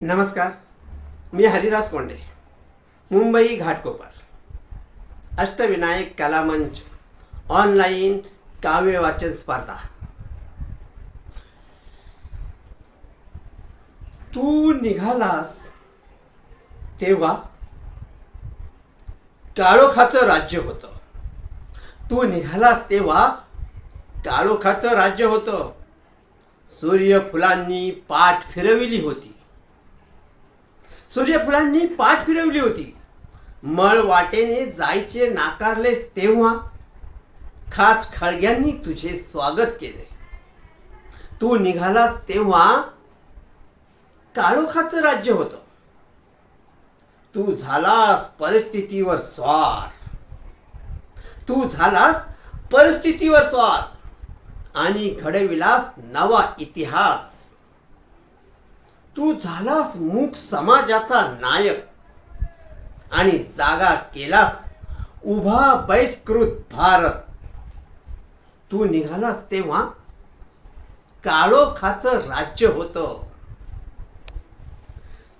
नमस्कार. मी Haridas Conde, Mumbai Ghatkopar. Ashtavinayak कलामंच online काव्य वाचन स्पर्धा. तू निघालास तेव्हा काळोखाचं राज्य होतं. तू निघालास तेव्हा काळोखाचं राज्य होतं. सूर्यफुलांनी पाठ फिरविली होती. सूर्यफुलांनी पाठ फिरवली होती. मळ वाटेने जायचे नाकारलेस तेव्हा खाच खळग्यांनी तुझे स्वागत केले. तू निघालास तेव्हा काळोखाचं राज्य होतं. तू झालास परिस्थितीवर स्वार. तू झालास परिस्थितीवर स्वार आणि घडविलास नवा इतिहास. तू झालास मूक समाजाचा नायक आणि जागा केलास उभा बहिष्कृत भारत. तू निघालास तेव्हा काळोखाचं राज्य होतं.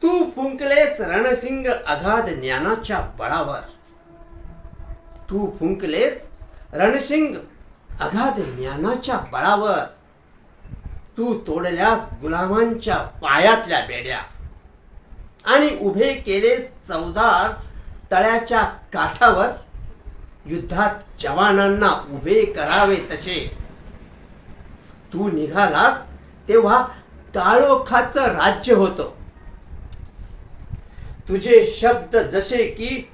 तू फुंकलेस रणसिंग अगाध ज्ञानाच्या बळावर. तू फुंकलेस रणसिंग अगाध ज्ञानाच्या बळावर. तू तोडल्यास गुलामांच्या पायातल्या बेड्या आणि उभे केलेस चवदार तळ्याच्या काठावर. युद्धात जवानांना उभे करावे तसे. तू निघालास तेव्हा काळोखाचं राज्य होतं. तुझे शब्द जसे की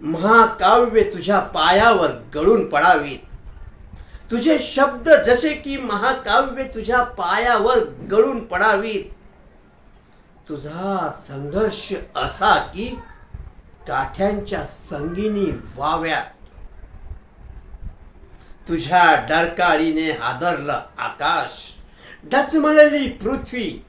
महाकाव्य तुझ्या पायावर गळून पडावीत. तुझे शब्द जसे की महाकाव्य तुझ्या पायावर गळून पडावीत. तुझा संघर्ष असा की काठ्यांच्या संगीनी व्हाव्यात. तुझ्या डरकाळीने हादरलं आकाश, डचमळली पृथ्वी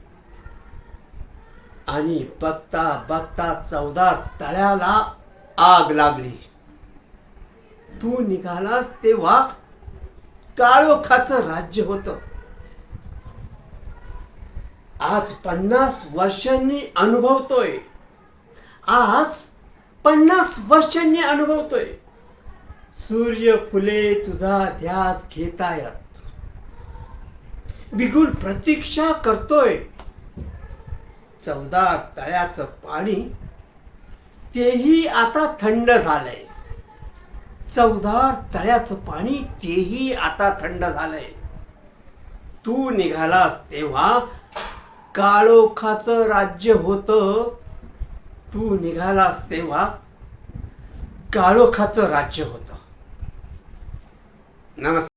आणि बघता बघता चवदार तळ्याला आग लागली. तू निघालास तेव्हा काळोखाचं राज्य होतं. आज 50 वर्षांनी अनुभवतोय. आज 50 वर्षांनी अनुभवतोय. सूर्यफुले तुझा ध्यास घेतायत. बिगुल प्रतीक्षा करतोय. चवदार तळ्याचं पाणी तेही आता थंड झालंय. चवदार तळ्याचं पाणी तेही आता थंड झालंय. तू निघालास तेव्हा काळोखाचं राज्य होतं. तू निघालास तेव्हा काळोखाचं राज्य होतं. नमस्कार.